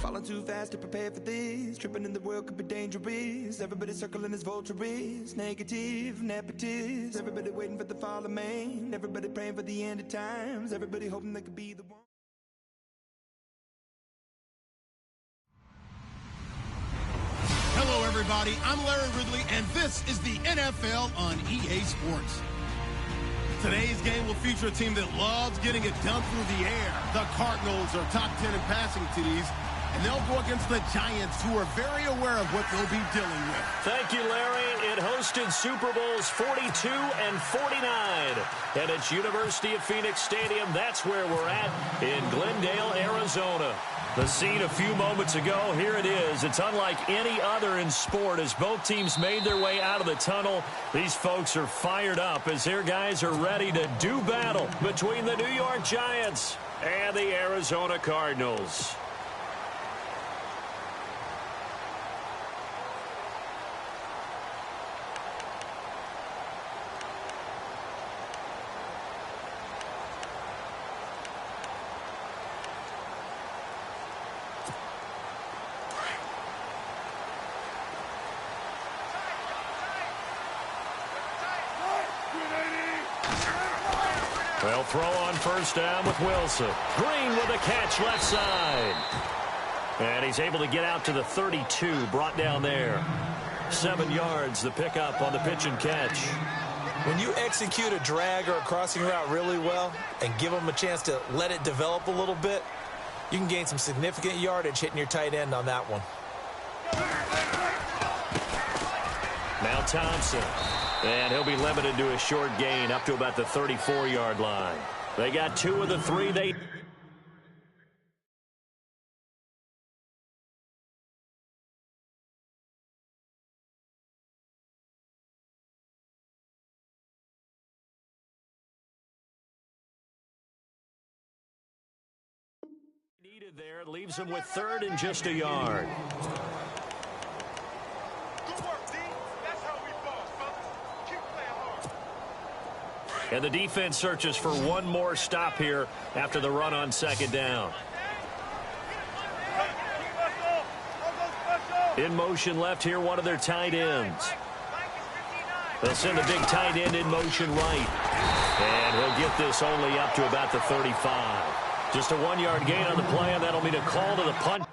Falling too fast to prepare for this. Tripping in the world could be dangerous. Everybody circling as vultures. Negative, nepotist. Everybody waiting for the fall of man. Everybody praying for the end of times. Everybody hoping they could be the one. Hello, everybody. I'm Larry Ridley, and this is the NFL on EA Sports. Today's game will feature a team that loves getting it done through the air. The Cardinals are top 10 in passing TDs, and they'll go against the Giants, who are very aware of what they'll be dealing with. Thank you, Larry. It hosted Super Bowls 42 and 49. And it's University of Phoenix Stadium. That's where we're at in Glendale, Arizona. The scene a few moments ago, here it is. It's unlike any other in sport as both teams made their way out of the tunnel. These folks are fired up as their guys are ready to do battle between the New York Giants and the Arizona Cardinals. They'll throw on first down with Wilson. Green with a catch left side. And he's able to get out to the 32, brought down there. 7 yards, the pickup on the pitch and catch. When you execute a drag or a crossing route really well and give them a chance to let it develop a little bit, you can gain some significant yardage hitting your tight end on that one. Now Thompson. And he'll be limited to a short gain up to about the 34-yard line. They got 2 of the 3 they needed there. Leaves them with 3rd and just a yard. And the defense searches for one more stop here after the run on 2nd down. In motion left here, one of their tight ends. They'll send the big tight end in motion right. And he'll get this only up to about the 35. Just a 1-yard gain on the play, and that'll mean a call to the punt.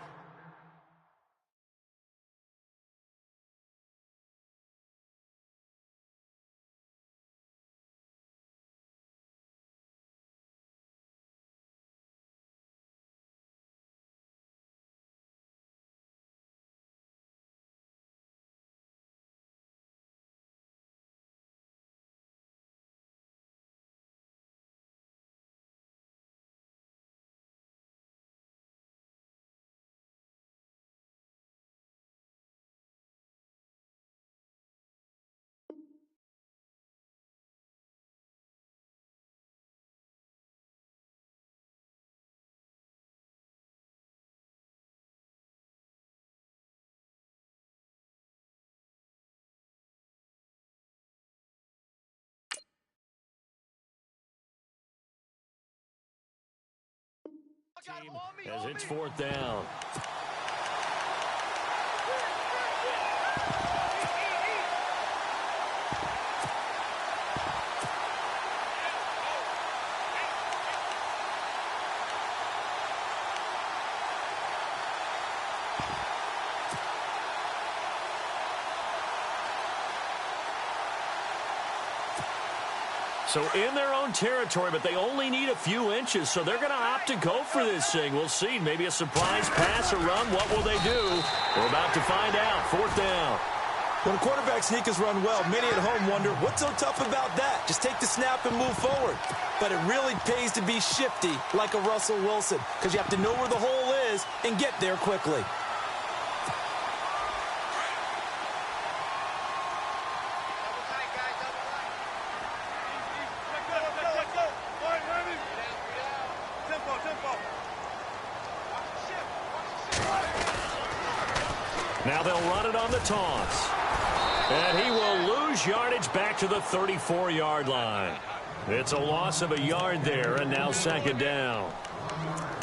As it's 4th down. So in their own territory, but they only need a few inches, so they're going to opt to go for this thing. We'll see. Maybe a surprise pass or run. What will they do? We're about to find out. 4th down. When a quarterback sneak is run well, many at home wonder, what's so tough about that? Just take the snap and move forward. But it really pays to be shifty like a Russell Wilson, because you have to know where the hole is and get there quickly. Now they'll run it on the toss. And he will lose yardage back to the 34-yard line. It's a loss of a yard there, and now 2nd down.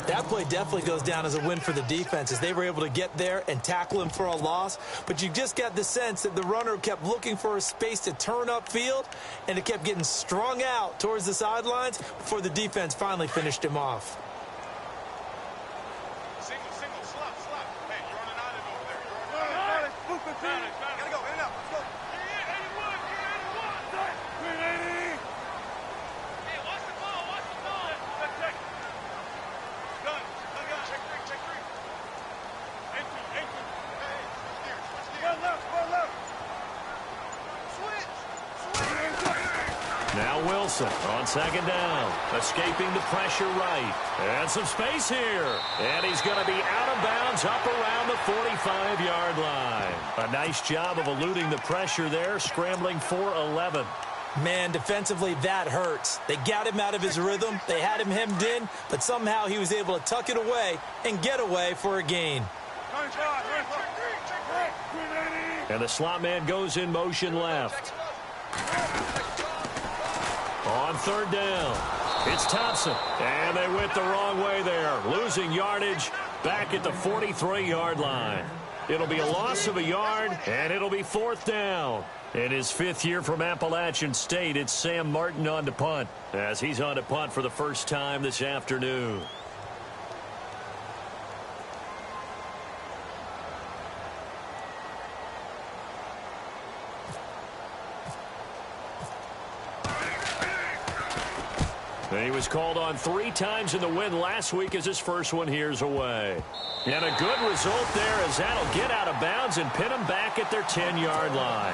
That play definitely goes down as a win for the defense as they were able to get there and tackle him for a loss. But you just got the sense that the runner kept looking for a space to turn upfield, and it kept getting strung out towards the sidelines before the defense finally finished him off. Gotta go, in and out, let's go. Hey, watch the ball, watch the ball. Check. Done. Check three. Empty. Hey, switch gears. One left. Switch. Now Wilson on second down, escaping the pressure right. And some space here. And he's going to be out of bounds up around the 45-yard line. A nice job of eluding the pressure there, scrambling for 11. Man, defensively, that hurts. They got him out of his rhythm. They had him hemmed in, but somehow he was able to tuck it away and get away for a gain. And the slot man goes in motion left. On third down, it's Thompson. And they went the wrong way there, losing yardage back at the 43-yard line. It'll be a loss of a yard, and it'll be fourth down. In his fifth year from Appalachian State, it's Sam Martin on to punt, as he's on to punt for the first time this afternoon. He was called on 3 times in the win last week as his first one here's away. And a good result there as that'll get out of bounds and pin them back at their 10-yard line.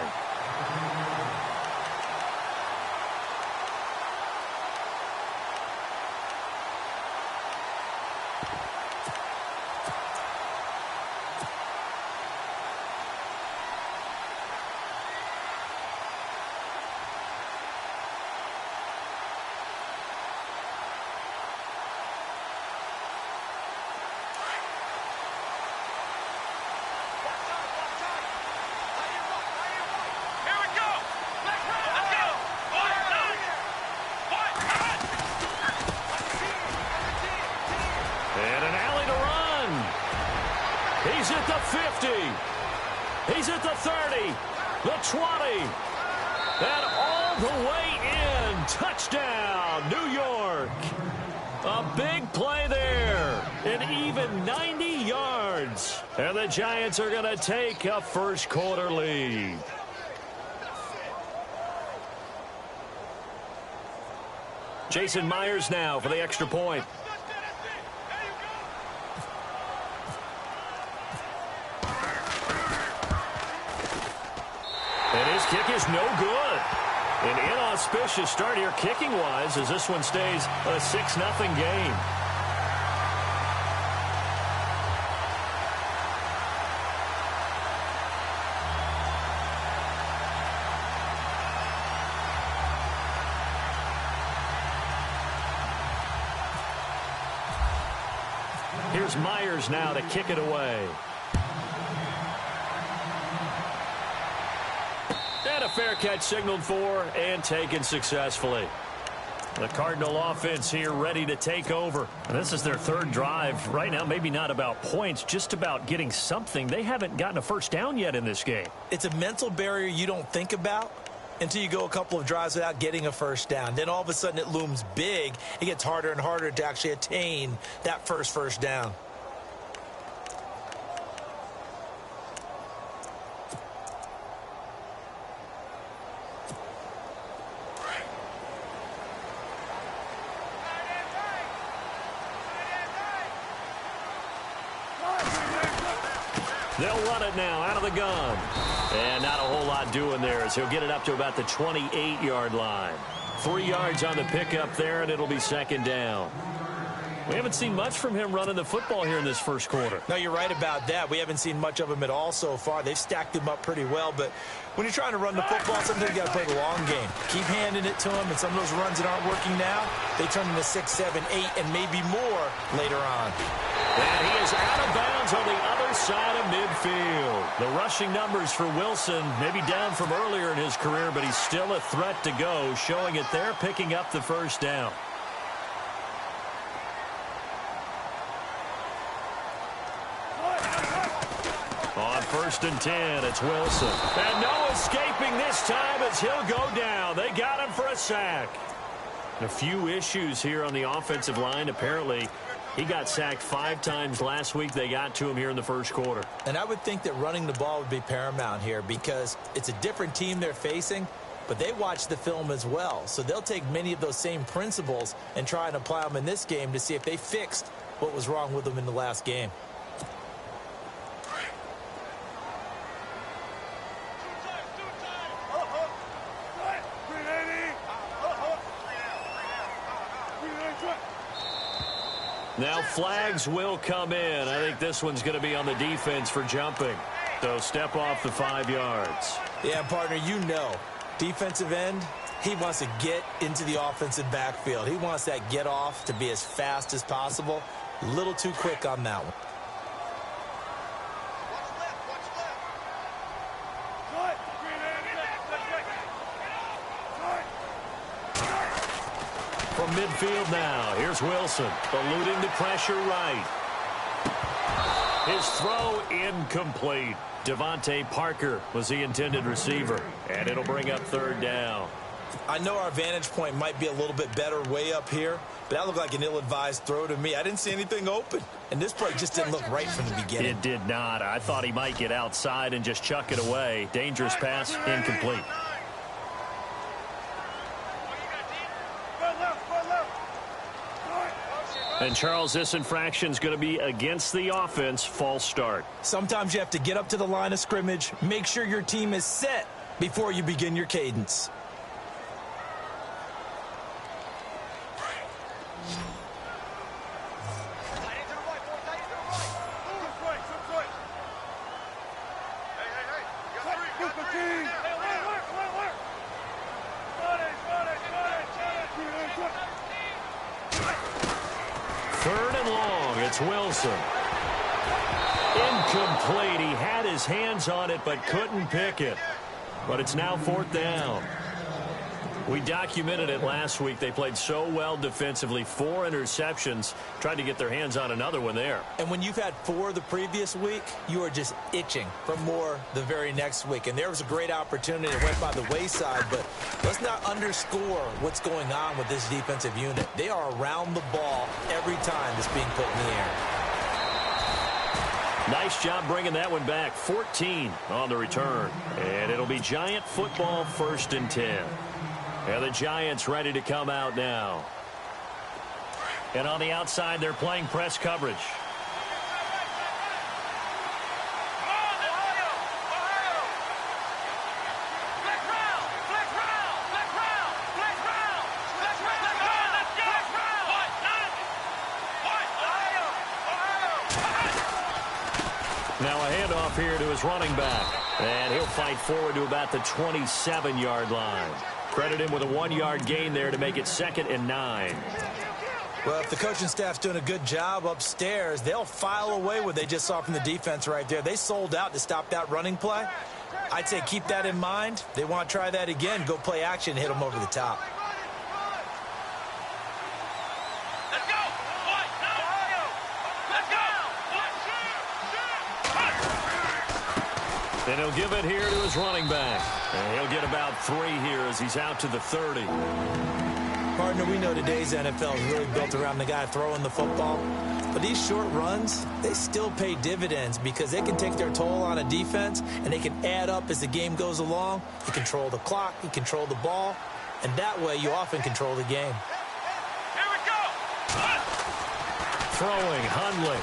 He's at the 50. He's at the 30. The 20. And all the way in. Touchdown, New York. A big play there. An even 90 yards. And the Giants are going to take a first quarter lead. Jason Myers now for the extra point. And his kick is no good. An inauspicious start here kicking-wise as this one stays a 6-0 game. Here's Myers now to kick it away. And a fair catch signaled for and taken successfully. The Cardinal offense here ready to take over. And this is their third drive. Right now, maybe not about points, just about getting something. They haven't gotten a first down yet in this game. It's a mental barrier you don't think about until you go a couple of drives without getting a first down. Then all of a sudden it looms big. It gets harder and harder to actually attain that first down. They'll run it now out of the gun. And not a whole lot doing there as he'll get it up to about the 28-yard line. 3 yards on the pickup there, and it'll be second down. We haven't seen much from him running the football here in this first quarter. No, you're right about that. We haven't seen much of him at all so far. They've stacked him up pretty well, but when you're trying to run the football, sometimes you got to play the long game. Keep handing it to him, and some of those runs that aren't working now, they turn into 6, 7, 8, and maybe more later on. And he is out of bounds on the other side of midfield. The rushing numbers for Wilson, maybe down from earlier in his career, but he's still a threat to go, showing it there, picking up the first down. first and 10. It's Wilson. And no escaping this time as he'll go down. They got him for a sack. A few issues here on the offensive line. Apparently, he got sacked 5 times last week. They got to him here in the first quarter. And I would think that running the ball would be paramount here because it's a different team they're facing, but they watch the film as well. So they'll take many of those same principles and try and apply them in this game to see if they fixed what was wrong with them in the last game. Now flags will come in. I think this one's going to be on the defense for jumping. So step off the 5 yards. Yeah, partner, you know, defensive end, he wants to get into the offensive backfield. He wants that get off to be as fast as possible. A little too quick on that one. From midfield now, here's Wilson, eluding the pressure right. His throw incomplete. Devontae Parker was the intended receiver, and it'll bring up 3rd down. I know our vantage point might be a little bit better way up here, but that looked like an ill-advised throw to me. I didn't see anything open, and this play just didn't look right from the beginning. It did not. I thought he might get outside and just chuck it away. Dangerous pass, incomplete. And, Charles, this infraction is going to be against the offense. False start. Sometimes you have to get up to the line of scrimmage, make sure your team is set before you begin your cadence. Wilson. Incomplete. He had his hands on it but couldn't pick it. But it's now 4th down. We documented it last week. They played so well defensively. 4 interceptions. Tried to get their hands on another one there. And when you've had 4 the previous week, you are just itching for more the very next week. And there was a great opportunity that went by the wayside, but let's not underscore what's going on with this defensive unit. They are around the ball every time it's being put in the air. Nice job bringing that one back. 14 on the return. And it'll be Giant football, 1st and 10. And the Giants ready to come out now. And on the outside, they're playing press coverage. Now a handoff here to his running back. And he'll fight forward to about the 27-yard line. Credit him with a 1-yard gain there to make it 2nd and 9. Well, if the coaching staff's doing a good job upstairs, they'll file away what they just saw from the defense right there. They sold out to stop that running play. I'd say keep that in mind. They want to try that again. Go play action, hit them over the top. And he'll give it here to his running back. And he'll get about 3 here as he's out to the 30. Partner, we know today's NFL is really built around the guy throwing the football. But these short runs, they still pay dividends because they can take their toll on a defense and they can add up as the game goes along. You control the clock, you control the ball, and that way you often control the game. Here we go! Throwing, Hundley.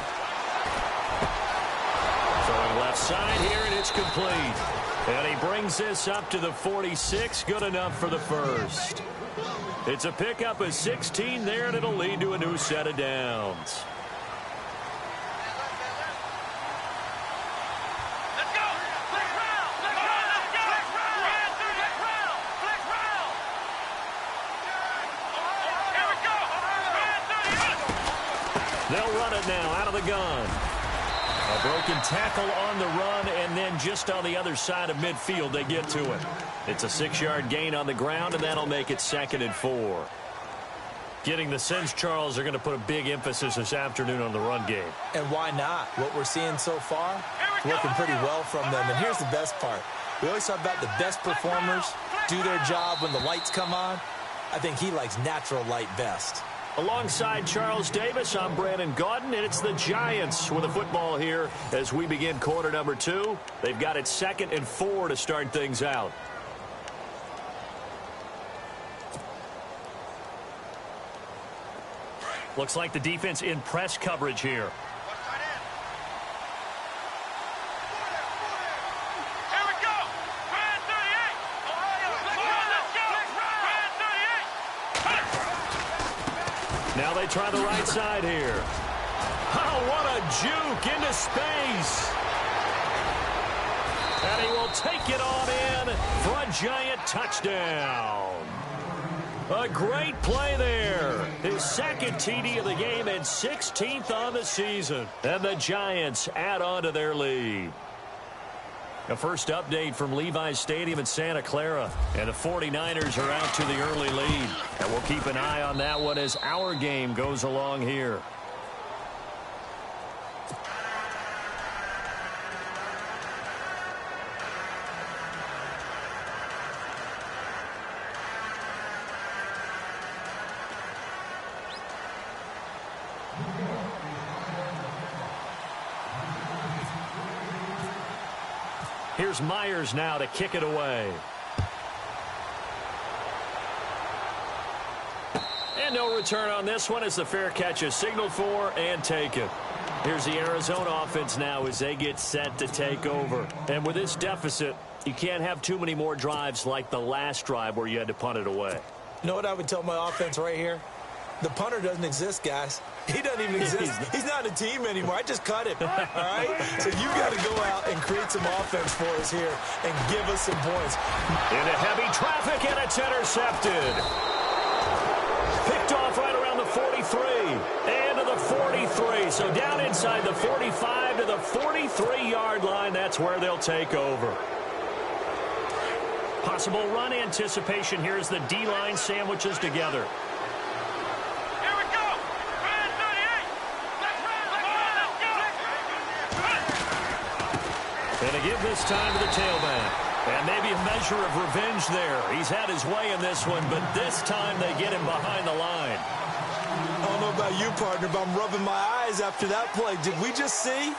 Throwing left side here, and it's complete. And he brings this up to the 46. Good enough for the first. It's a pickup of 16 there, and it'll lead to a new set of downs. Let's go! Flex round! Flex round! Let's go! Flex round! Flex round! Flex round! Here we go! They'll run it now out of the gun. A broken tackle on the run, and then just on the other side of midfield, they get to it. It's a 6-yard gain on the ground, and that'll make it 2nd and 4. Getting the sense, Charles, are going to put a big emphasis this afternoon on the run game. And why not? What we're seing so far, working pretty well from them. And here's the best part. We always talk about the best performers do their job when the lights come on. I think he likes natural light best. Alongside Charles Davis, I'm Brandon Gaudin, and it's the Giants with the football here as we begin quarter number 2. They've got it 2nd and 4 to start things out. Looks like the defense in press coverage here. Now they try the right side here. Oh, what a juke into space. And he will take it on in for a Giant touchdown. A great play there. His 2nd TD of the game and 16th on the season. And the Giants add on to their lead. A first update from Levi's Stadium in Santa Clara. And the 49ers are out to the early lead. And we'll keep an eye on that one as our game goes along here. Here's Myers now to kick it away. And no return on this one as the fair catch is signaled for and taken. Here's the Arizona offense now as they get set to take over. And with this deficit, you can't have too many more drives like the last drive where you had to punt it away. You know what I would tell my offense right here? The punter doesn't exist, guys. He doesn't even exist. He's not a team anymore. I just cut him, all right? So you got to go out and create some offense for us here and give us some points. Into heavy traffic, and it's intercepted. Picked off right around the 43 and to the 43. So down inside the 45 to the 43-yard line. That's where they'll take over. Possible run anticipation here as the D-line sandwiches together. And to give this time to the tailback. And maybe a measure of revenge there. He's had his way in this one, but this time they get him behind the line. I don't know about you, partner, but I'm rubbing my eyes after that play. Did we just see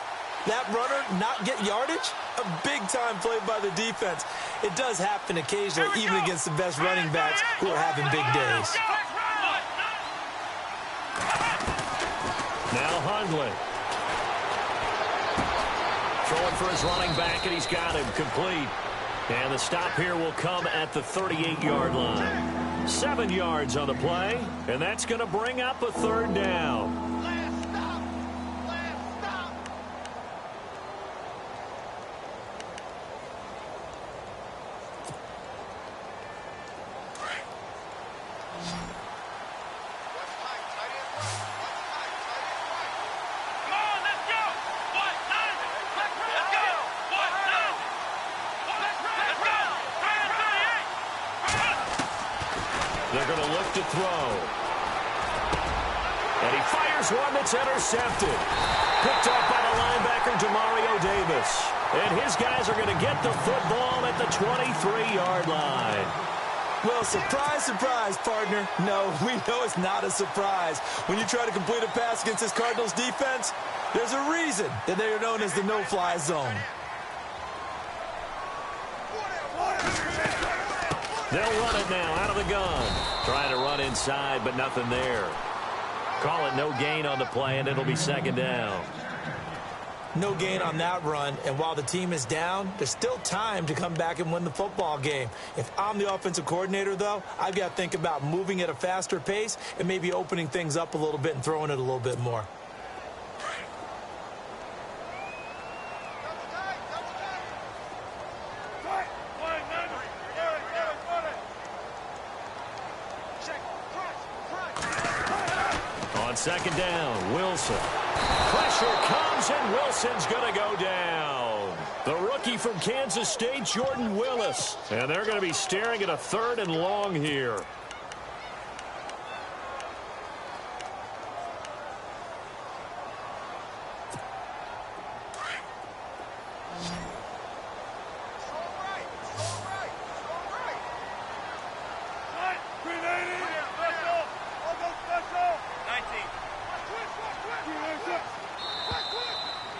that runner not get yardage? A big-time play by the defense. It does happen occasionally, even against the best running backs who are having big days. Now Hundley. Throwing for his running back, and he's got him complete. And the stop here will come at the 38-yard line. 7 yards on the play, and that's going to bring up a 3rd down. They're going to look to throw. And he fires one that's intercepted. Picked up by the linebacker, Demario Davis. And his guys are going to get the football at the 23-yard line. Well, surprise, surprise, partner. No, we know it's not a surprise. When you try to complete a pass against this Cardinals defense, there's a reason that they are known as the no-fly zone. They'll run it now out of the gun. Trying to run inside, but nothing there. Call it no gain on the play, and it'll be 2nd down. No gain on that run, and while the team is down, there's still time to come back and win the football game. If I'm the offensive coordinator, though, I've got to think about moving at a faster pace and maybe opening things up a little bit and throwing it a little bit more. On 2nd down, Wilson. Pressure comes, and Wilson's going to go down. The rookie from Kansas State, Jordan Willis. And they're going to be staring at a 3rd and long here.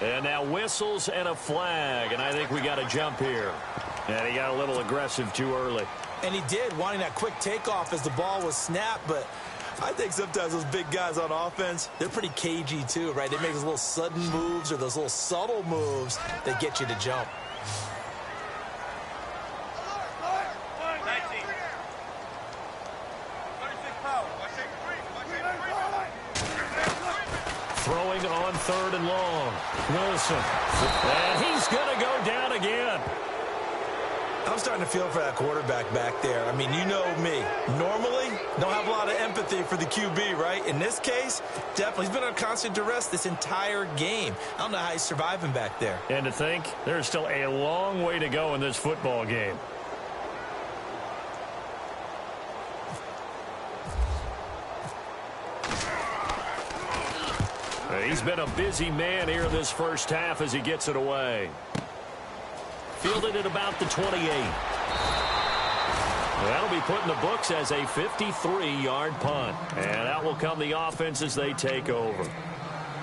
And now whistles and a flag, and I think we got a jump here. And he got a little aggressive too early. And he did, wanting that quick takeoff as the ball was snapped, but I think sometimes those big guys on offense, they're pretty cagey too, right? They make those little sudden moves or those little subtle moves that get you to jump. Throwing on 3rd and long. Wilson. And he's going to go down again. I'm starting to feel for that quarterback back there. I mean, you know me. Normally, don't have a lot of empathy for the QB, right? In this case, definitely. He's been under constant duress this entire game. I don't know how he's surviving back there. And to think, there's still a long way to go in this football game. He's been a busy man here this first half as he gets it away. Fielded at about the 28. That'll be put in the books as a 53-yard punt. And out will come the offense as they take over.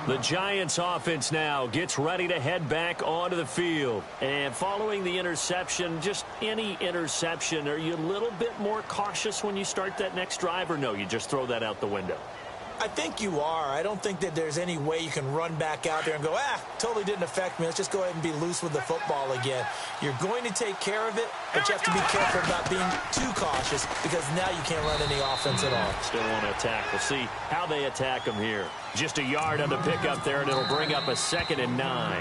The Giants offense now gets ready to head back onto the field. And following the interception, just any interception, are you a little bit more cautious when you start that next drive, or no, you just throw that out the window? I think you are. I don't think that there's any way you can run back out there and go, totally didn't affect me. Let's just go ahead and be loose with the football again. You're going to take care of it, but you have to be careful about being too cautious because now you can't run any offense at all. Still want to attack. We'll see how they attack them here. Just a yard on the pickup there, and it'll bring up a 2nd and 9.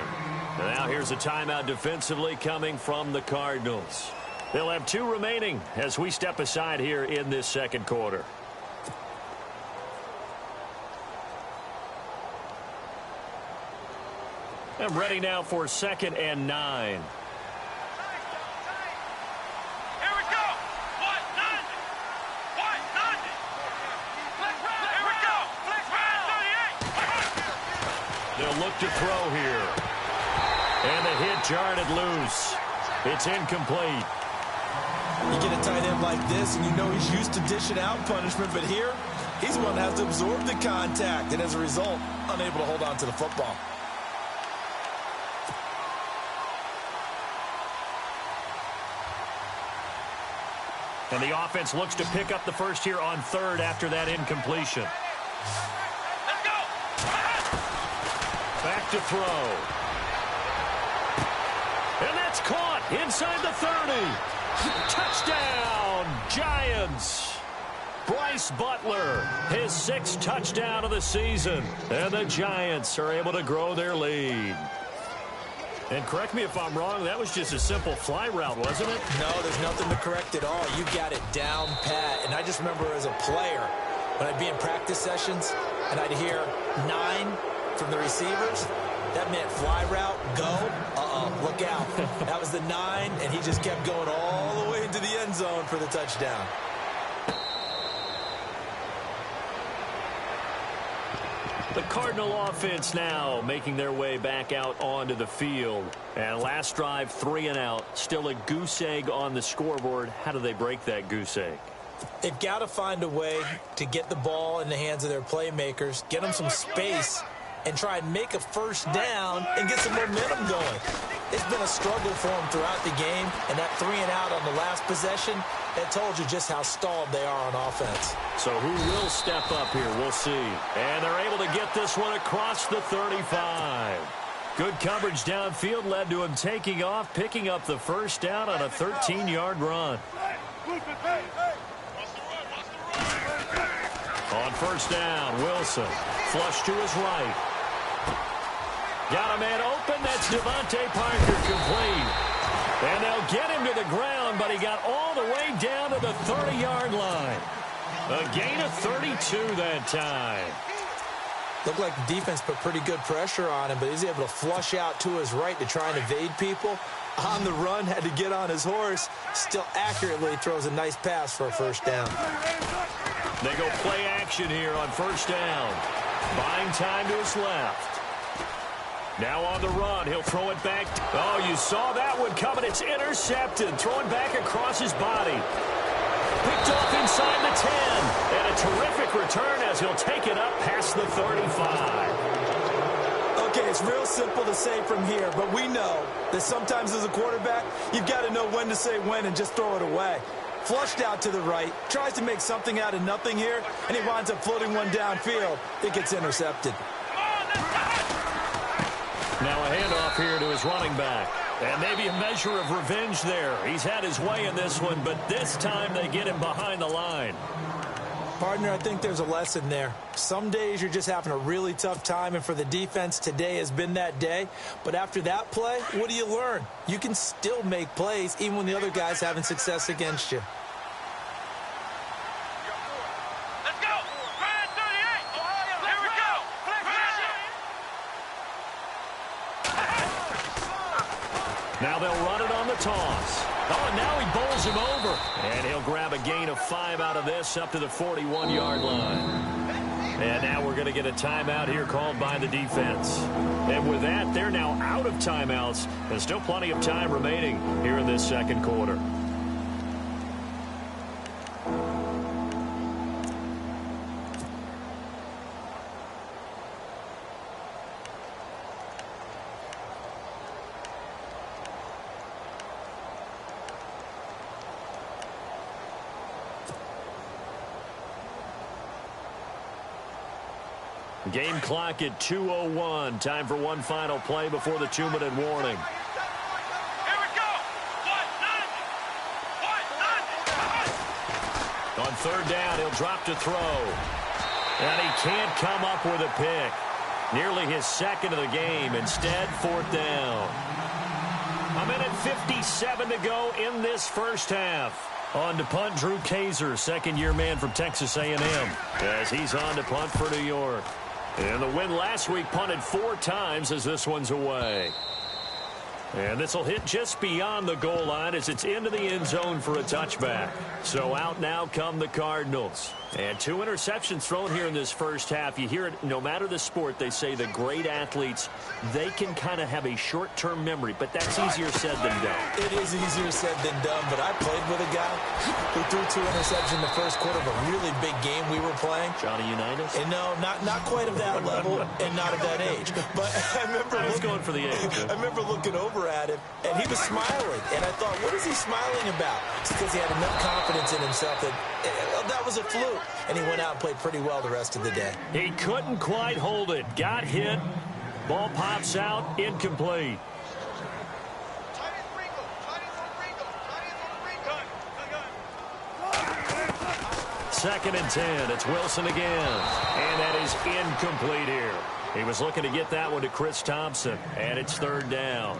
And now here's a timeout defensively coming from the Cardinals. They'll have 2 remaining as we step aside here in this second quarter. And ready now for 2nd and 9. Here we go. What? Nothing. What? Nothing. Here we go. They'll look to throw here. And the hit jarred it loose. It's incomplete. You get a tight end like this, and you know he's used to dishing out punishment, but here, he's the one that has to absorb the contact, and as a result, unable to hold on to the football. And the offense looks to pick up the first here on 3rd after that incompletion. Let's go. Back to throw. And that's caught inside the 30. Touchdown, Giants. Bryce Butler, his 6th touchdown of the season. And the Giants are able to grow their lead. And correct me if I'm wrong, that was just a simple fly route, wasn't it? No, there's nothing to correct at all. You got it down pat. And I just remember as a player, when I'd be in practice sessions and I'd hear 9 from the receivers, that meant fly route, go, look out. That was the 9, and he just kept going all the way into the end zone for the touchdown. The Cardinal offense now making their way back out onto the field. And last drive, 3 and out. Still a goose egg on the scoreboard. How do they break that goose egg? They've got to find a way to get the ball in the hands of their playmakers, get them some space, and try and make a first down and get some momentum going. It's been a struggle for them throughout the game, and that 3 and out on the last possession, that told you just how stalled they are on offense. So who will step up here? We'll see. And they're able to get this one across the 35. Good coverage downfield led to him taking off, picking up the first down on a 13-yard run. On first down, Wilson. Flush to his right. Got a man open. That's Devontae Parker complete. And they'll get him to the ground, but he got all the way down to the 30-yard line. A gain of 32 that time. Looked like the defense put pretty good pressure on him, but he's able to flush out to his right to try and evade people. On the run, had to get on his horse. Still accurately throws a nice pass for a first down. They go play action here on first down. Buying time to his left. Now on the run, he'll throw it back. Oh, you saw that one coming. It's intercepted. Throwing back across his body. Picked off inside the 10. And a terrific return as he'll take it up past the 35. Okay, It's real simple to say from here, but we know that sometimes as a quarterback, you've got to know when to say when and just throw it away. Flushed out to the right, tries to make something out of nothing here, and he winds up floating one downfield that gets intercepted. Now a handoff here to his running back. And maybe a measure of revenge there. He's had his way in this one, but this time they get him behind the line. Partner, I think there's a lesson there. Some days you're just having a really tough time, and for the defense, today has been that day. But after that play, what do you learn? You can still make plays even when the other guy's having success against you. Let's go. Ryan 38. Ohio. Here we go. Now they'll run it on the toss. Oh, and now he bowls him over. And he'll grab a gain of 5 out of this up to the 41-yard line. And now we're going to get a timeout here called by the defense. And with that, they're now out of timeouts. There's still plenty of time remaining here in this second quarter. Game clock at 2:01. Time for one final play before the 2-minute warning. Here we go. 1-0. On third down, he'll drop to throw. And he can't come up with a pick. Nearly his second of the game. Instead, fourth down. A minute 57 to go in this first half. On to punt, Drew Kaiser, second-year man from Texas A&M, as he's on to punt for New York. And the win last week punted 4 times as this one's away. And this will hit just beyond the goal line as it's into the end zone for a touchback. So out now come the Cardinals. And 2 interceptions thrown here in this first half. You hear it, no matter the sport, they say the great athletes, they can kind of have a short-term memory, but that's easier said than done. It is easier said than done, but I played with a guy who threw 2 interceptions in the first quarter of a really big game we were playing. Johnny Unitas? And no, not quite of that level and not of that age. But I remember going for the age. I remember looking over at him, and he was smiling. And I thought, what is he smiling about? It's because he had enough confidence in himself that was a fluke. And he went out and played pretty well the rest of the day. He couldn't quite hold it. Got hit. Ball pops out. Incomplete. Second and 10. It's Wilson again. And that is incomplete here. He was looking to get that one to Chris Thompson. And it's third down.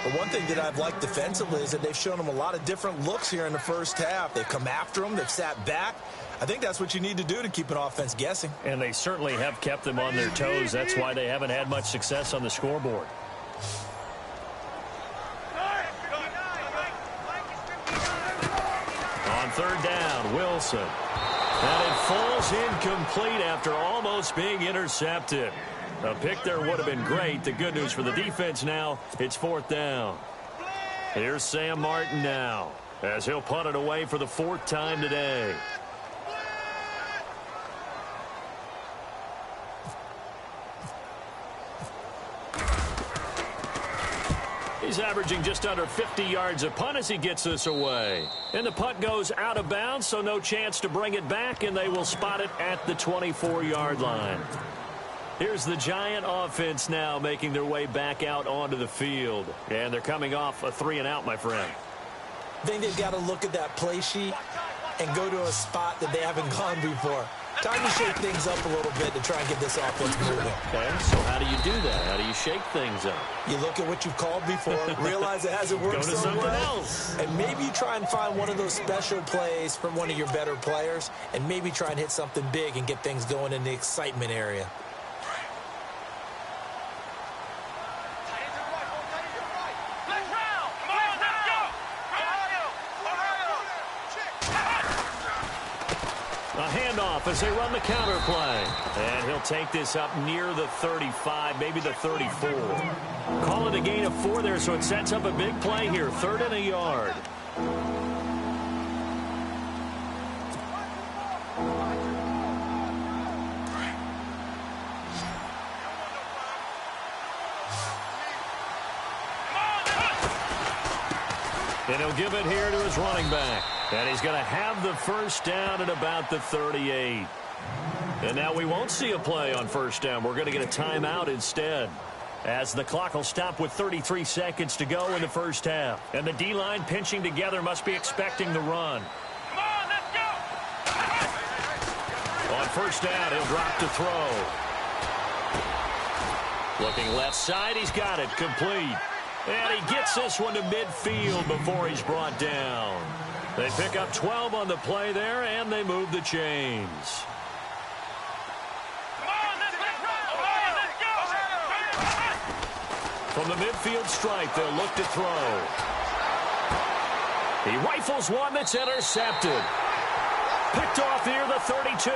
The one thing that I've liked defensively is that they've shown him a lot of different looks here in the first half. They've come after him. They've sat back. I think that's what you need to do to keep an offense guessing. And they certainly have kept them on their toes. That's why they haven't had much success on the scoreboard. On third down, Wilson. And it falls incomplete after almost being intercepted. A pick there would have been great. The good news for the defense now, it's fourth down. Here's Sam Martin now, as he'll punt it away for the 4th time today. He's averaging just under 50 yards a punt as he gets this away. And the punt goes out of bounds, so no chance to bring it back, and they will spot it at the 24-yard line. Here's the Giant offense now making their way back out onto the field. And they're coming off a 3-and-out, my friend. I think they've got to look at that play sheet and go to a spot that they haven't gone before. Time to shake things up a little bit to try and get this offense moving. Okay, so how do you do that? How do you shake things up? You look at what you've called before, realize it hasn't worked Go to so something well, else. and maybe you try and find one of those special plays from one of your better players, and maybe try and hit something big and get things going in the excitement area. A handoff as they run the counter play. And he'll take this up near the 35, maybe the 34. Call it a gain of 4 there, so it sets up a big play here. 3rd and a yard. And he'll give it here to his running back. And he's going to have the first down at about the 38. And now we won't see a play on first down. We're going to get a timeout instead, as the clock will stop with 33 seconds to go in the first half. And the D-line pinching together must be expecting the run. Come on, let's go! On first down, he'll drop to throw. Looking left side, he's got it, complete. And he gets this one to midfield before he's brought down. They pick up 12 on the play there, and they move the chains. From the midfield stripe, they'll look to throw. He rifles one that's intercepted. Picked off near the 32.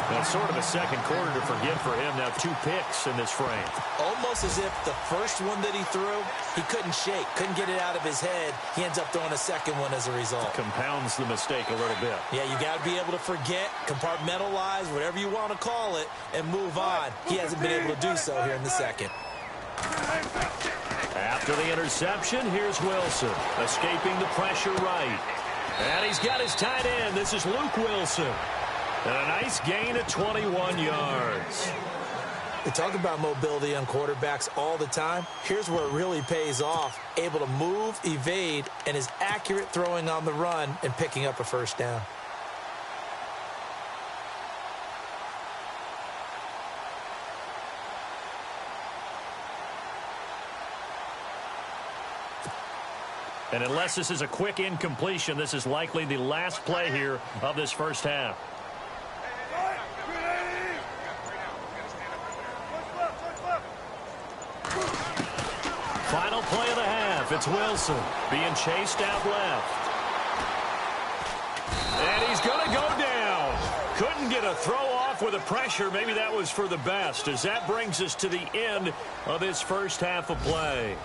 That's sort of a second quarter to forget for him. Now 2 picks in this frame. Almost as if the first one that he threw, he couldn't shake, couldn't get it out of his head. He ends up throwing a second one as a result. Compounds the mistake a little bit. Yeah, you got to be able to forget, compartmentalize, whatever you want to call it, and move on. He hasn't been able to do so here in the second. After the interception, here's Wilson, escaping the pressure right. And he's got his tight end. This is Luke Wilson. And a nice gain of 21 yards. We talk about mobility on quarterbacks all the time. Here's where it really pays off. Able to move, evade, and is accurate throwing on the run and picking up a first down. And unless this is a quick incompletion, this is likely the last play here of this first half. Final play of the half. It's Wilson being chased out left. And he's going to go down. Couldn't get a throw off with the pressure. Maybe that was for the best, as that brings us to the end of this first half of play.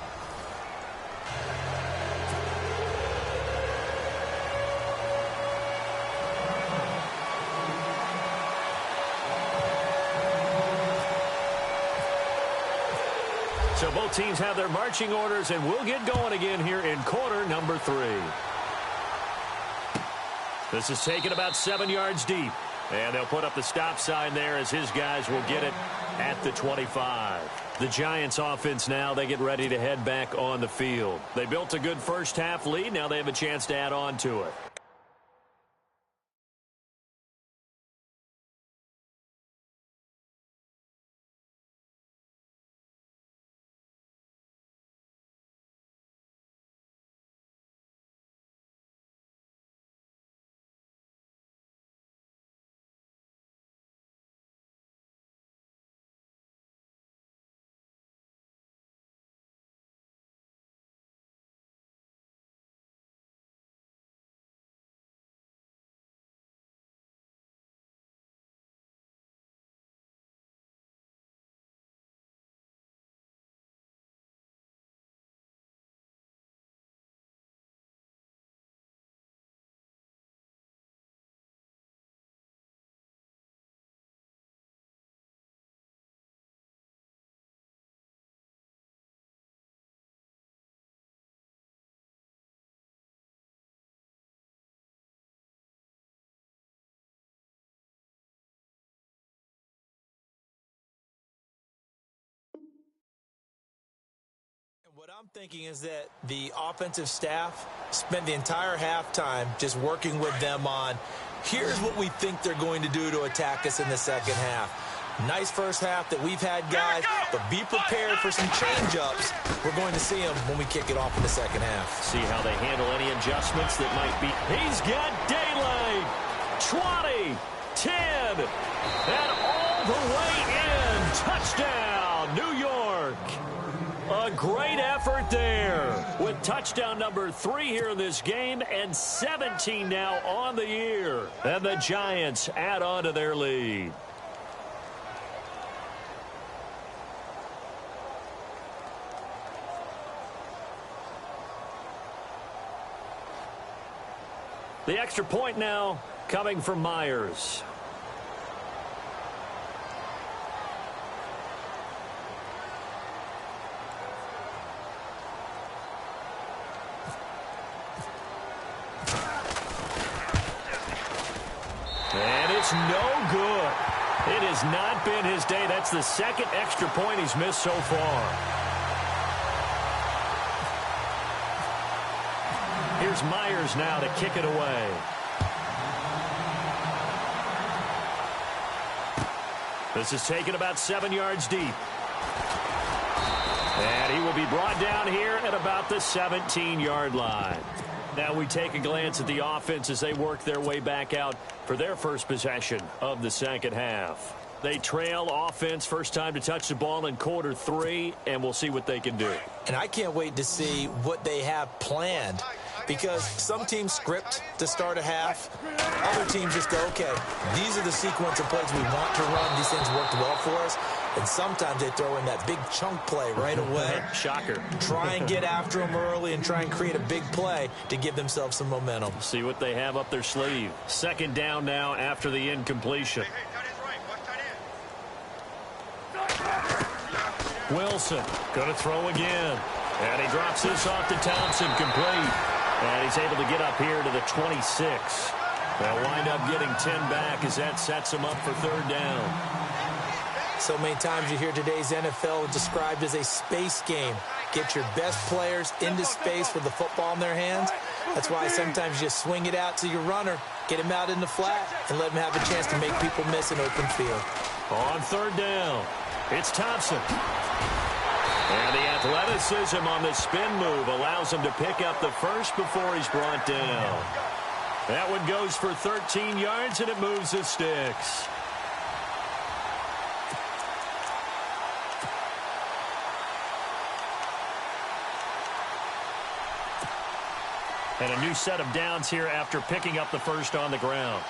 So both teams have their marching orders, and we'll get going again here in quarter number 3. This is taken about 7 yards deep, and they'll put up the stop sign there as his guys will get it at the 25. The Giants offense now, they get ready to head back on the field. They built a good first half lead. Now they have a chance to add on to it. What I'm thinking is that the offensive staff spent the entire halftime just working with them on, here's what we think they're going to do to attack us in the second half. Nice first half that we've had, guys, but be prepared for some change-ups. We're going to see them when we kick it off in the second half. See how they handle any adjustments that might be. He's got daylight. 20, 10, and all the way in. Touchdown, New York. A great effort there with touchdown number 3 here in this game, and 17 now on the year. And the Giants add on to their lead. The extra point now coming from Myers. It's no good. It has not been his day. That's the second extra point he's missed so far. Here's Myers now to kick it away. This is taken about 7 yards deep. And he will be brought down here at about the 17-yard line. Now we take a glance at the offense as they work their way back out for their first possession of the second half. They trail offense, first time to touch the ball in quarter 3, and we'll see what they can do. And I can't wait to see what they have planned, because some teams script to start a half. Other teams just go, okay, these are the sequence of plays we want to run. These things worked well for us. And sometimes they throw in that big chunk play right away. Shocker. Try and get after them early and try and create a big play to give themselves some momentum. See what they have up their sleeve. Second down now after the incompletion. Wilson going to throw again. And he drops this off to Thompson, complete. And he's able to get up here to the 26. They'll wind up getting 10 back as that sets him up for third down. So many times you hear today's NFL described as a space game. Get your best players into space with the football in their hands. That's why sometimes you swing it out to your runner, get him out in the flat, and let him have a chance to make people miss an open field. On third down, it's Thompson. And the athleticism on the spin move allows him to pick up the first before he's brought down. That one goes for 13 yards, and it moves the sticks. And a new set of downs here after picking up the first on the ground.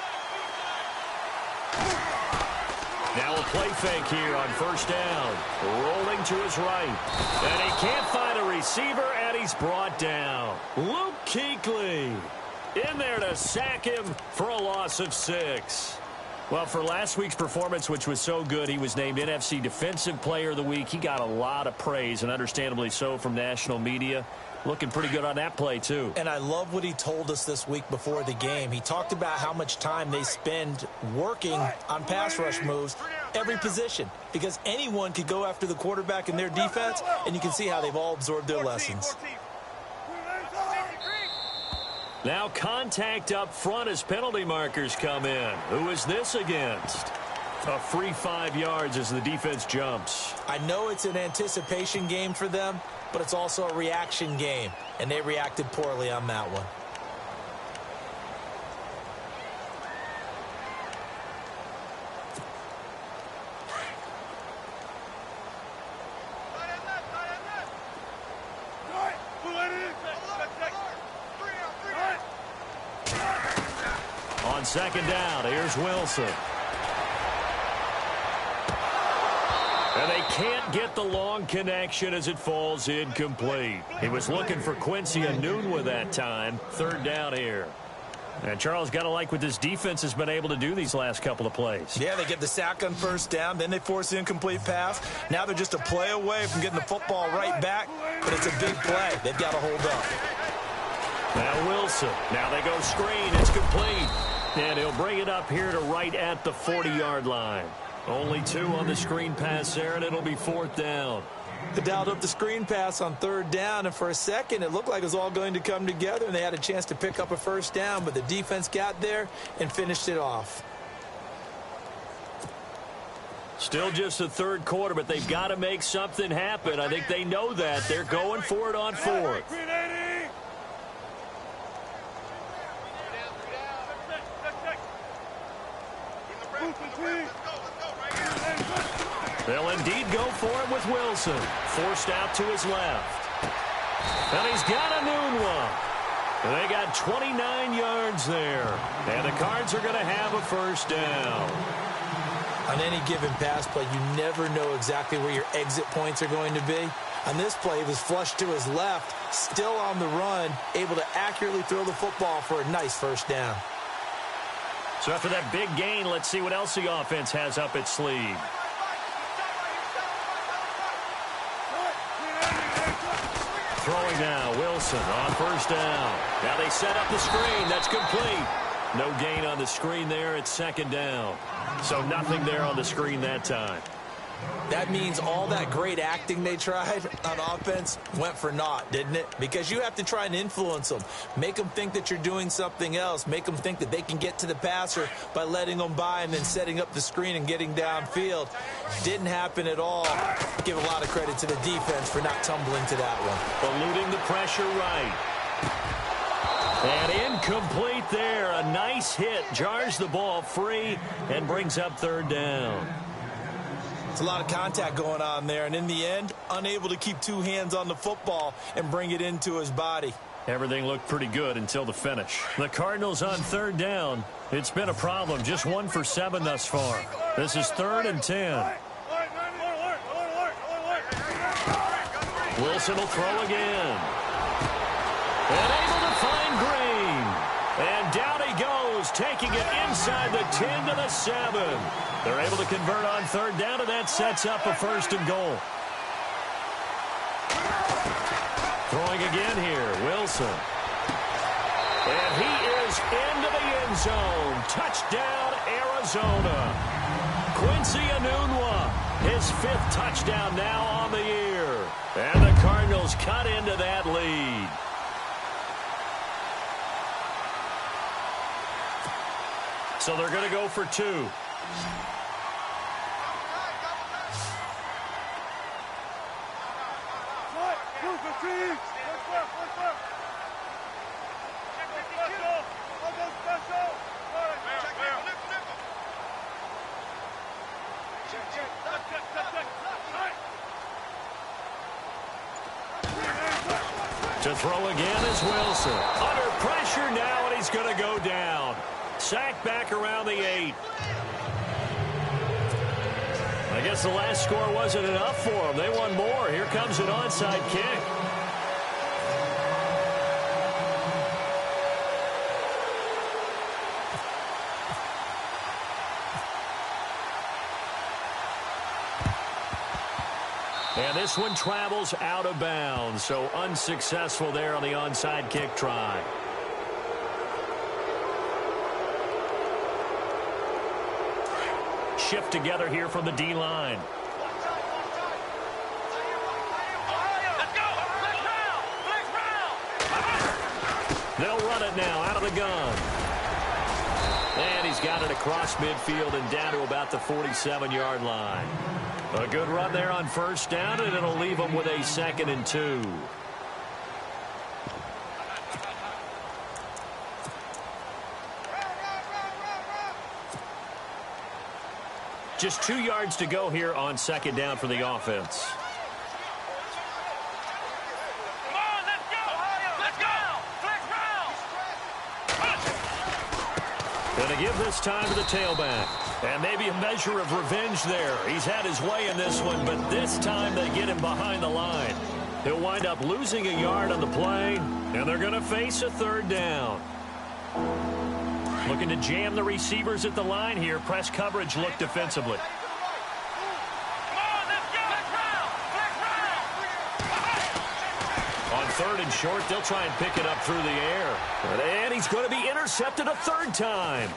Now a play fake here on first down. Rolling to his right. And he can't find a receiver, and he's brought down. Luke Kuechly in there to sack him for a loss of 6. Well, for last week's performance, which was so good, he was named NFC Defensive Player of the Week. He got a lot of praise, and understandably so, from national media. Looking pretty good on that play, too. And I love what he told us this week before the game. He talked about how much time they spend working on pass rush moves, every position, because anyone could go after the quarterback in their defense, and you can see how they've all absorbed their lessons. Now contact up front as penalty markers come in. Who is this against? A free 5 yards as the defense jumps. I know it's an anticipation game for them, but it's also a reaction game, and they reacted poorly on that one. On second down, here's Wilson. And they can't get the long connection as it falls incomplete. He was looking for Quincy Enunwa that time. Third down here. And Charles, got to like what this defense has been able to do these last couple of plays. Yeah, they get the sack on first down, then they force the incomplete pass. Now they're just a play away from getting the football right back, but it's a big play. They've got to hold up. Now Wilson. Now they go screen. It's complete. And he'll bring it up here to right at the 40-yard line. Only 2 on the screen pass there, and it'll be fourth down. They dialed up the screen pass on third down, and for a second it looked like it was all going to come together, and they had a chance to pick up a first down, but the defense got there and finished it off. Still just the third quarter, but they've got to make something happen. I think they know that. They're going for it on fourth. They'll indeed go for it with Wilson. Forced out to his left. And he's got Enunwa. And they got 29 yards there. And the Cards are going to have a first down. On any given pass play, you never know exactly where your exit points are going to be. On this play, he was flushed to his left, still on the run, able to accurately throw the football for a nice first down. So after that big gain, let's see what else the offense has up its sleeve. Throwing now, Wilson on first down. Now they set up the screen. That's complete. No gain on the screen there. It's second down. So nothing there on the screen that time. That means all that great acting they tried on offense went for naught, didn't it? Because you have to try and influence them. Make them think that you're doing something else. Make them think that they can get to the passer by letting them by and then setting up the screen and getting downfield. Didn't happen at all. Give a lot of credit to the defense for not tumbling to that one. Eluding the pressure right. And incomplete there. A nice hit. Jars the ball free and brings up third down. It's a lot of contact going on there, and in the end, unable to keep two hands on the football and bring it into his body. Everything looked pretty good until the finish. The Cardinals on third down. It's been a problem. Just 1 for 7 thus far. This is 3rd and 10. Wilson will throw again. And able to find Green. And down he goes, taking it inside the 10 to the 7. They're able to convert on third down, and that sets up a 1st and goal. Throwing again here, Wilson. And he is into the end zone. Touchdown, Arizona. Quincy Enunwa, his 5th touchdown now on the year. And the Cardinals cut into that lead. So they're going to go for 2. To throw again is Wilson. Under pressure now, and he's going to go down. Sacked back around the 8. I guess the last score wasn't enough for them. They won more. Here comes an onside kick. And this one travels out of bounds, so unsuccessful there on the onside kick try. Shift together here from the D-line. They'll run it now out of the gun. And he's got it across midfield and down to about the 47-yard line. A good run there on first down, and it'll leave them with a 2nd and 2. Just 2 yards to go here on 2nd down for the offense. Come on, let's go! Let's go! Going to give this time to the tailback. And maybe a measure of revenge there. He's had his way in this one, but this time they get him behind the line. He'll wind up losing a yard on the play, and they're going to face a 3rd down. Looking to jam the receivers at the line here. Press coverage look defensively. On 3rd and short, they'll try and pick it up through the air. And he's going to be intercepted a 3rd time.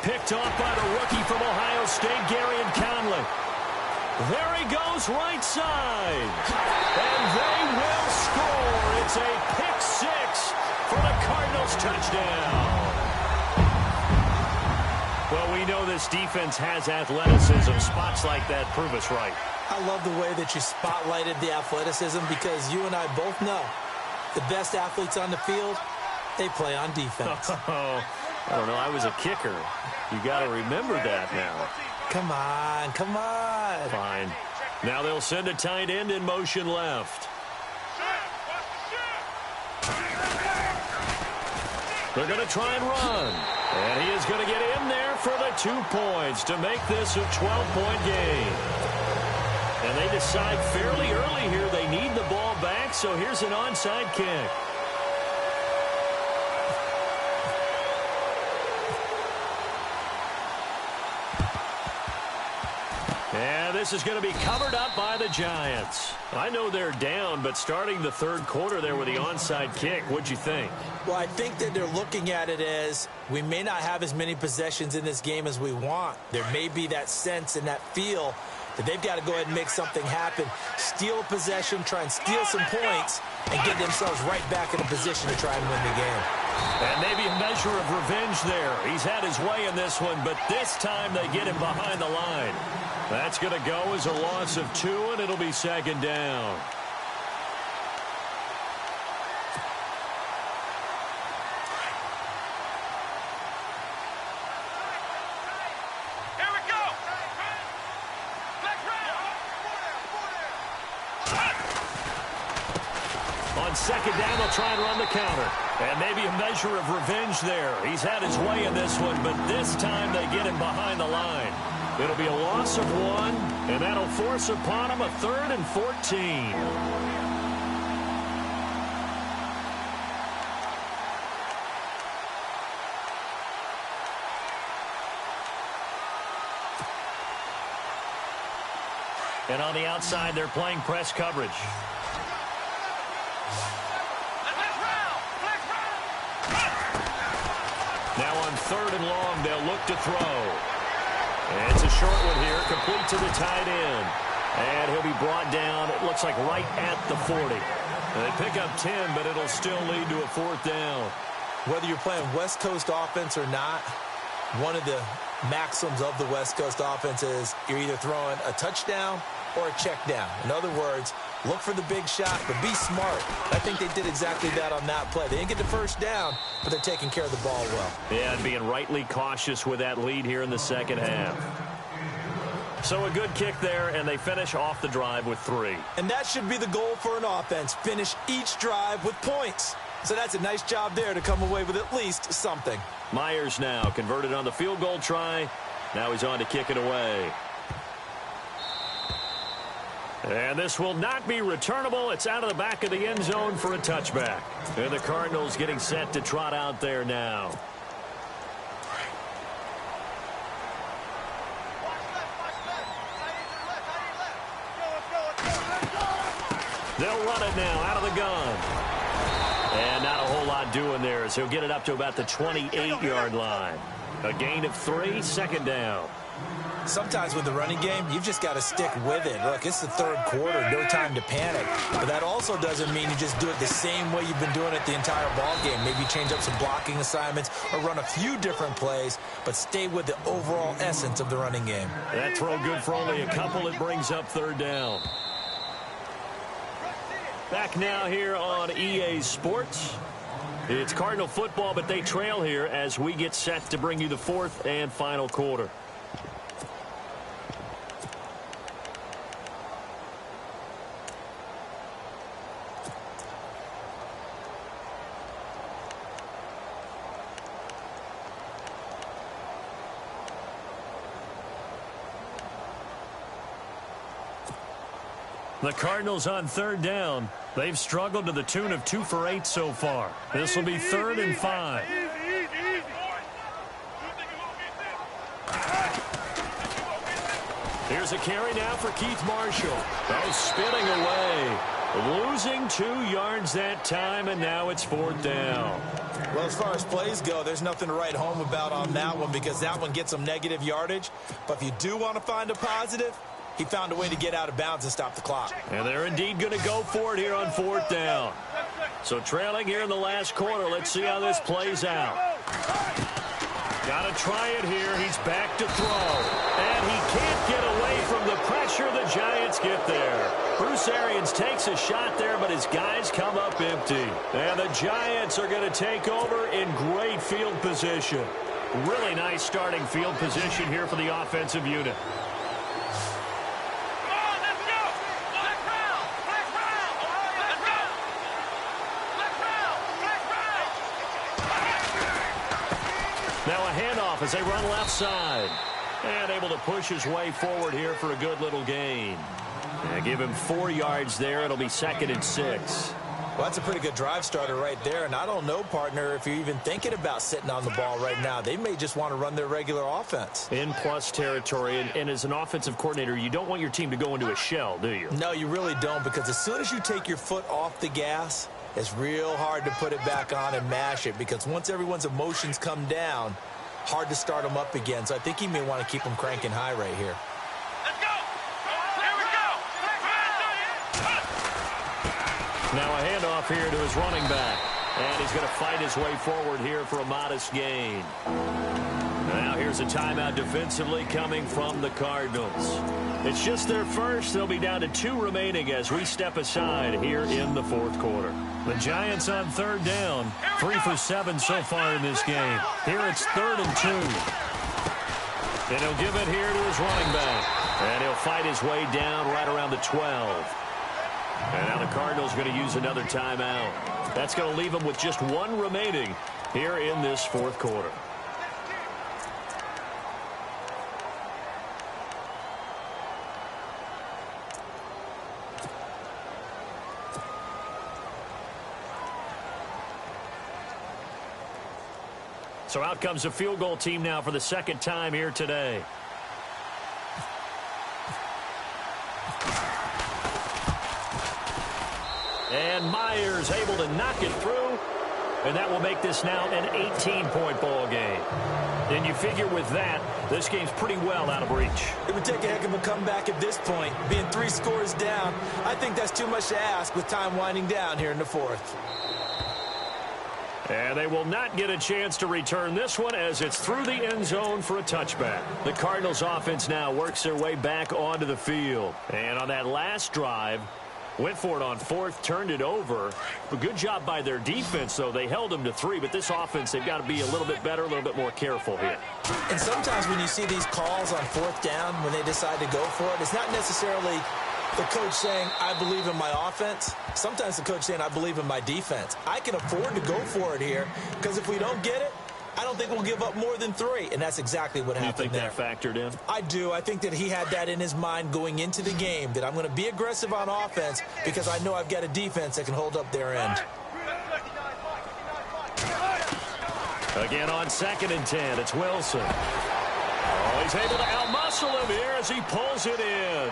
Picked off by the rookie from Ohio State, Garyon Conley. There he goes right side. And they will score. It's a pick 6 for the Cardinals touchdown. Well, we know this defense has athleticism. Spots like that prove us right. I love the way that you spotlighted the athleticism because you and I both know the best athletes on the field, they play on defense. I don't know. I was a kicker. You got to remember that now. Come on, come on. Fine. Now they'll send a tight end in motion left. They're going to try and run. And he is going to get in there for the 2 points to make this a 12-point game. And they decide fairly early here they need the ball back, so here's an onside kick. And this is going to be covered up by the Giants. I know they're down, but starting the third quarter there with the onside kick, what'd you think? Well, I think that they're looking at it as we may not have as many possessions in this game as we want. There may be that sense and that feel that they've got to go ahead and make something happen, steal a possession, try and steal some points, and get themselves right back in a position to try and win the game. And maybe a measure of revenge there. He's had his way in this one, but this time they get him behind the line. That's going to go as a loss of 2, and it'll be second down. Here we go. On second down, they'll try and run the counter. And maybe a measure of revenge there. He's had his way in this one, but this time they get him behind the line. It'll be a loss of 1, and that'll force upon him a 3rd and 14. And on the outside, they're playing press coverage. Now on 3rd and long, they'll look to throw. And it's a short one here, complete to the tight end. And he'll be brought down, it looks like right at the 40. They pick up 10, but it'll still lead to a 4th down. Whether you're playing West Coast offense or not, one of the maxims of the West Coast offense is you're either throwing a touchdown or a check down. In other words, look for the big shot, but be smart. I think they did exactly that on that play. They didn't get the first down, but they're taking care of the ball well. Yeah, and being rightly cautious with that lead here in the second half. So a good kick there, and they finish off the drive with 3. And that should be the goal for an offense, finish each drive with points. So that's a nice job there to come away with at least something. Myers now converted on the field goal try. Now he's on to kick it away. And this will not be returnable. It's out of the back of the end zone for a touchback. And the Cardinals getting set to trot out there now. They'll run it now out of the gun. And not a whole lot doing there as he'll get it up to about the 28-yard line. A gain of 3, second down. Sometimes with the running game, you've just got to stick with it. Look, it's the third quarter, no time to panic. But that also doesn't mean you just do it the same way you've been doing it the entire ball game. Maybe change up some blocking assignments or run a few different plays, but stay with the overall essence of the running game. That throw good for only a couple. It brings up 3rd down. Back now here on EA Sports. It's Cardinal football, but they trail here as we get set to bring you the 4th and final quarter. The Cardinals on 3rd down. They've struggled to the tune of 2 for 8 so far. This will be 3rd and 5. Here's a carry now for Keith Marshall. Oh, spinning away. Losing 2 yards that time, and now it's 4th down. Well, as far as plays go, there's nothing to write home about on that one because that one gets some negative yardage. But if you do want to find a positive, he found a way to get out of bounds and stop the clock. And they're indeed going to go for it here on 4th down. So trailing here in the last quarter. Let's see how this plays out. Got to try it here. He's back to throw. And he can't get away from the pressure. The Giants get there. Bruce Arians takes a shot there, but his guys come up empty. And the Giants are going to take over in great field position. Really nice starting field position here for the offensive unit. Now a handoff as they run left side. And able to push his way forward here for a good little gain. And give him 4 yards there. It'll be 2nd and 6. Well, that's a pretty good drive starter right there, and I don't know, partner, if you're even thinking about sitting on the ball right now. They may just want to run their regular offense. In plus territory, and as an offensive coordinator, you don't want your team to go into a shell, do you? No, you really don't, because as soon as you take your foot off the gas, it's real hard to put it back on and mash it, because once everyone's emotions come down, hard to start them up again. So I think he may want to keep them cranking high right here. Let's go. Here we go. Now a handoff here to his running back. And he's going to fight his way forward here for a modest gain. Now here's a timeout defensively coming from the Cardinals. It's just their first. They'll be down to 2 remaining as we step aside here in the fourth quarter. The Giants on third down. 3 for 7 so far in this game. Here it's 3rd and 2. And he'll give it here to his running back. And he'll fight his way down right around the 12. And now the Cardinals are going to use another timeout. That's going to leave them with just 1 remaining here in this fourth quarter. So out comes the field goal team now for the second time here today. And Myers able to knock it through. And that will make this now an 18-point ball game. And you figure with that, this game's pretty well out of reach. It would take a heck of a comeback at this point. Being 3 scores down, I think that's too much to ask with time winding down here in the fourth. And they will not get a chance to return this one as it's through the end zone for a touchback. The Cardinals offense now works their way back onto the field. And on that last drive, went for it on 4th, turned it over. A good job by their defense, though. They held them to 3, but this offense, they've got to be a little bit better, a little bit more careful here. And sometimes when you see these calls on 4th down, when they decide to go for it, it's not necessarily the coach saying, I believe in my offense. Sometimes the coach saying, I believe in my defense. I can afford to go for it here, because if we don't get it, I don't think we'll give up more than 3, and that's exactly what happened there. You think that factored in? I do. I think that he had that in his mind going into the game, that I'm going to be aggressive on offense because I know I've got a defense that can hold up their end. Again on 2nd and 10, it's Wilson. Oh, he's able to outmuscle him here as he pulls it in.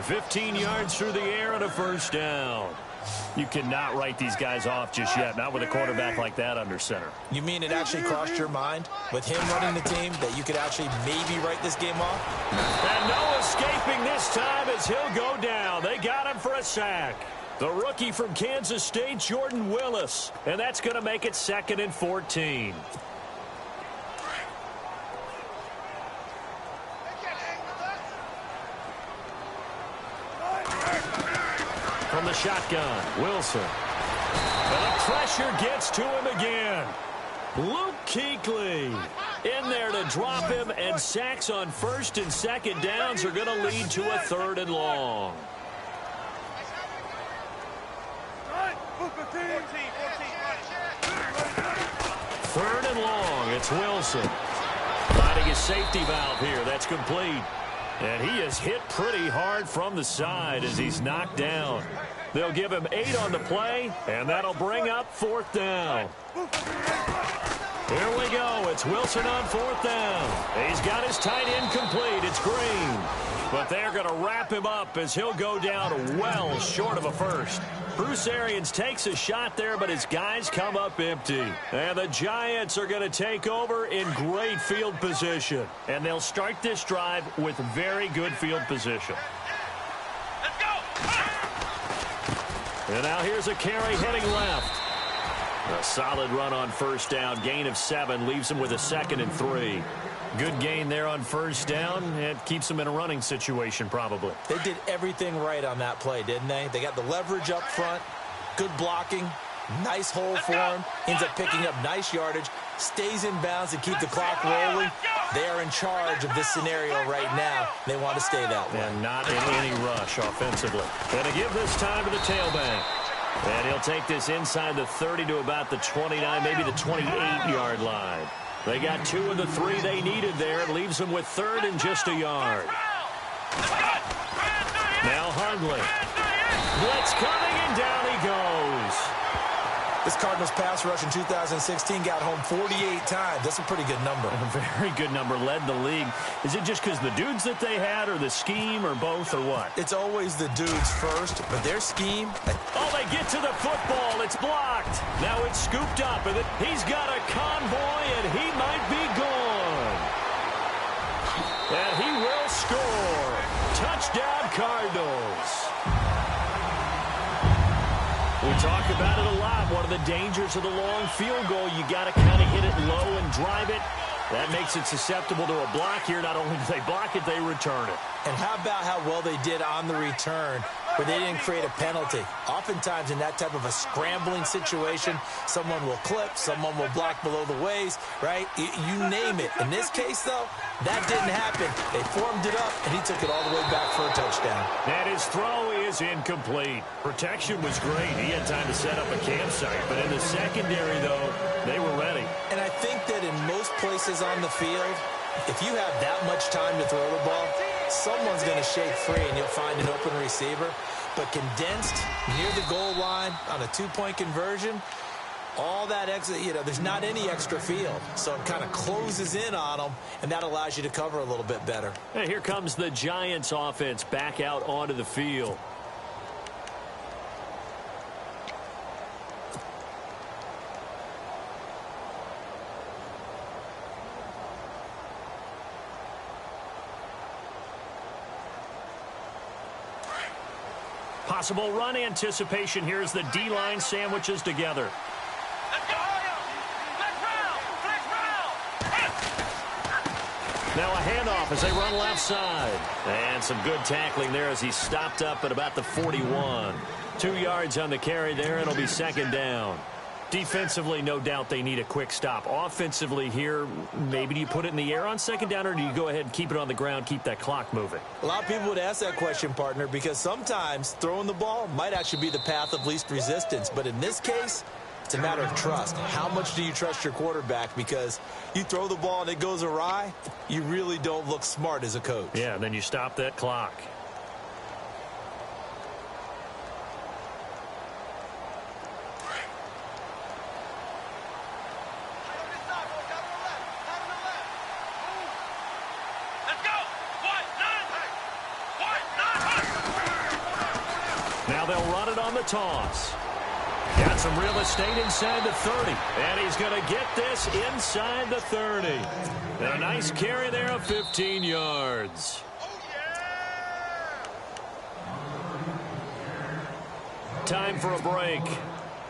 15 yards through the air and a first down. You cannot write these guys off just yet, not with a quarterback like that under center. You mean it actually crossed your mind with him running the team that you could actually maybe write this game off? And no escaping this time as he'll go down. They got him for a sack. The rookie from Kansas State, Jordan Willis. And that's going to make it 2nd and 14. From the shotgun, Wilson. And the pressure gets to him again. Luke Kuechly in there to drop him, and sacks on 1st and 2nd downs are going to lead to a 3rd and long. 3rd and long, it's Wilson. Finding his safety valve here, that's complete. And he is hit pretty hard from the side as he's knocked down. They'll give him 8 on the play, and that'll bring up 4th down. Here we go. It's Wilson on 4th down. He's got his tight end complete. It's Green. But they're going to wrap him up as he'll go down well short of a first. Bruce Arians takes a shot there, but his guys come up empty. And the Giants are going to take over in great field position. And they'll start this drive with very good field position. Let's go. And now here's a carry heading left. A solid run on 1st down. Gain of 7 leaves him with a 2nd and 3. Good gain there on 1st down. It keeps them in a running situation probably. They did everything right on that play, didn't they? They got the leverage up front, good blocking, nice hole for him, ends up picking up nice yardage, stays in bounds and keep the clock rolling. They are in charge of this scenario right now. They want to stay that way. And not in any rush offensively. And to give this time to the tailback. And he'll take this inside the 30 to about the 29, maybe the 28-yard line. They got 2 of the 3 they needed there. It leaves them with 3rd and just a yard. Now Hundley. Blitz coming, and down he goes. This Cardinals pass rush in 2016 got home 48 times. That's a pretty good number. A very good number, led the league. Is it just because the dudes that they had, or the scheme, or both, or what? It's always the dudes first, but their scheme... Oh, they get to the football. It's blocked. Now it's scooped up, and he's got a convoy, and he might be gone. And he will score. Touchdown, Cardinals. We talk about it a lot. One of the dangers of the long field goal, you got to kind of hit it low and drive it. That makes it susceptible to a block here. Not only do they block it, they return it. And how about how well they did on the return, where they didn't create a penalty? Oftentimes in that type of a scrambling situation, someone will clip, someone will block below the waist, right? You name it. In this case, though, that didn't happen. They formed it up, and he took it all the way back for a touchdown. And his throw is incomplete. Protection was great. He had time to set up a campsite. But in the secondary, though, they were ready. And I think that in most places on the field, if you have that much time to throw the ball, someone's going to shake free and you'll find an open receiver. But condensed near the goal line on a two-point conversion, all that extra, there's not any extra field. So it kind of closes in on them, and that allows you to cover a little bit better. Hey, here comes the Giants offense back out onto the field. Possible run anticipation. Here's the D-line sandwiches together. Now a handoff as they run left side. And some good tackling there as he stopped up at about the 41. 2 yards on the carry there. It'll be second down. Defensively, no doubt they need a quick stop. Offensively here, maybe do you put it in the air on second down, or do you go ahead and keep it on the ground, keep that clock moving? A lot of people would ask that question, partner, because sometimes throwing the ball might actually be the path of least resistance. But in this case, it's a matter of trust. How much do you trust your quarterback? Because you throw the ball and it goes awry, you really don't look smart as a coach. Yeah, then you stop that clock. Now they'll run it on the toss. Got some real estate inside the 30. And he's going to get this inside the 30. And a nice carry there of 15 yards. Time for a break.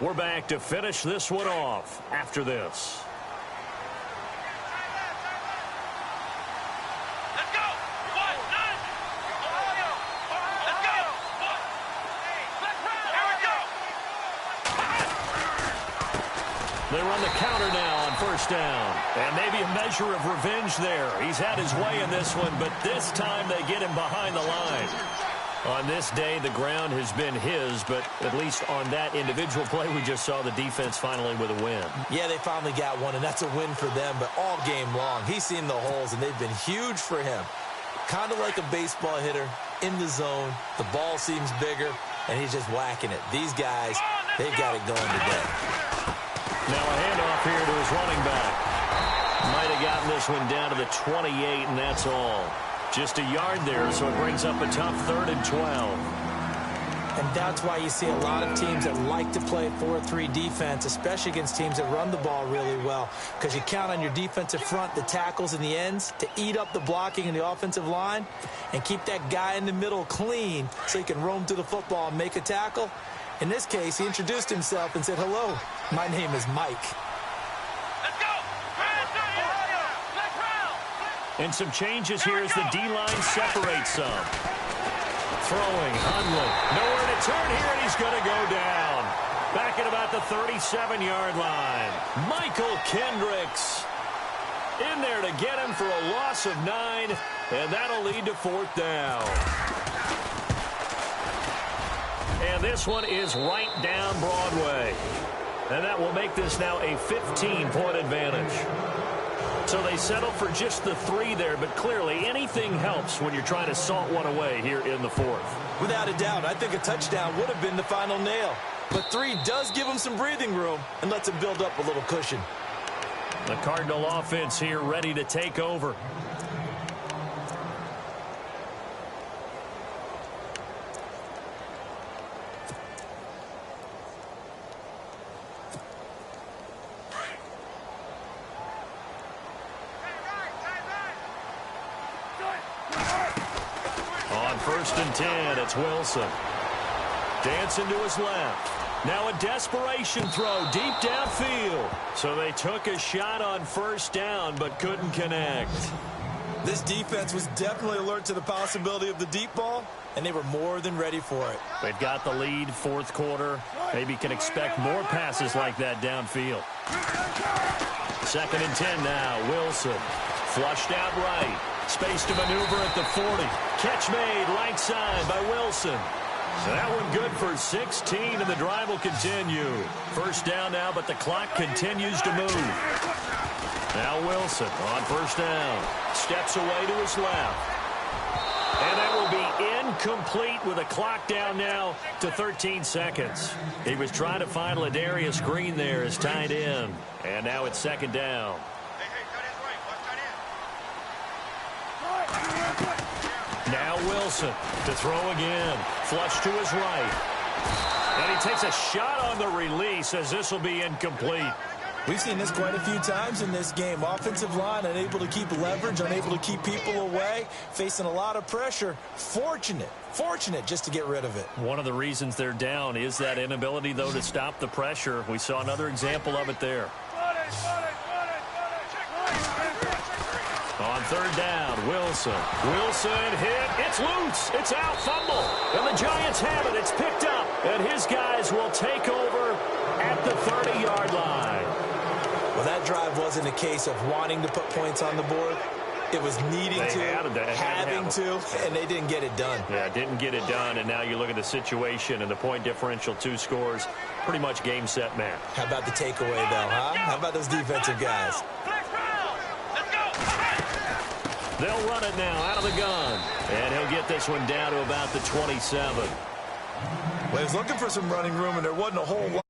We're back to finish this one off after this. They run the counter now on first down. And maybe a measure of revenge there. He's had his way in this one, but this time they get him behind the line. On this day, the ground has been his, but at least on that individual play, we just saw the defense finally with a win. Yeah, they finally got one, and that's a win for them, but all game long, he's seen the holes, and they've been huge for him. Kind of like a baseball hitter in the zone. The ball seems bigger, and he's just whacking it. These guys, they've got it going today. Now a handoff here to his running back. Might have gotten this one down to the 28, and that's all. Just a yard there, so it brings up a tough 3rd and 12. And that's why you see a lot of teams that like to play 4-3 defense, especially against teams that run the ball really well, because you count on your defensive front, the tackles and the ends, to eat up the blocking in the offensive line and keep that guy in the middle clean so he can roam to the football and make a tackle. In this case, he introduced himself and said, "Hello, my name is Mike." And some changes here as the D-line separates some. Throwing, Hundley. Nowhere to turn here, and he's going to go down. Back at about the 37-yard line. Michael Kendricks in there to get him for a loss of 9, and that'll lead to 4th down. And this one is right down Broadway. And that will make this now a 15-point advantage. So they settled for just the 3 there, but clearly anything helps when you're trying to salt one away here in the 4th. Without a doubt, I think a touchdown would have been the final nail. But 3 does give them some breathing room and lets them build up a little cushion. The Cardinal offense here ready to take over. On 1st and 10, it's Wilson. Dancing to his left. Now a desperation throw deep downfield. So they took a shot on 1st down but couldn't connect. This defense was definitely alert to the possibility of the deep ball, and they were more than ready for it. They've got the lead, 4th quarter. Maybe can expect more passes like that downfield. 2nd and 10 now. Wilson flushed out right. Space to maneuver at the 40. Catch made right side by Wilson. So that one good for 16, and the drive will continue. 1st down now, but the clock continues to move. Now Wilson on 1st down. Steps away to his left. And that will be incomplete with a clock down now to 13 seconds. He was trying to find Ladarius Green there as tight end. And now it's 2nd down. Now Wilson to throw again. Flush to his right. And he takes a shot on the release as this will be incomplete. We've seen this quite a few times in this game. Offensive line unable to keep leverage, unable to keep people away, facing a lot of pressure. Fortunate just to get rid of it. One of the reasons they're down is that inability, though, to stop the pressure. We saw another example of it there. On 3rd down, Wilson. Wilson hit. It's loose. It's out. Fumble. And the Giants have it. It's picked up. And his guys will take over at the 30-yard line. Well, that drive wasn't a case of wanting to put points on the board. It was needing having to, and they didn't get it done. Yeah, didn't get it done, and now you look at the situation and the point differential, 2 scores, pretty much game, set, match. How about the takeaway, though, huh? How about those defensive guys? They'll run it now out of the gun, and he'll get this one down to about the 27. Well, he was looking for some running room, and there wasn't a whole lot.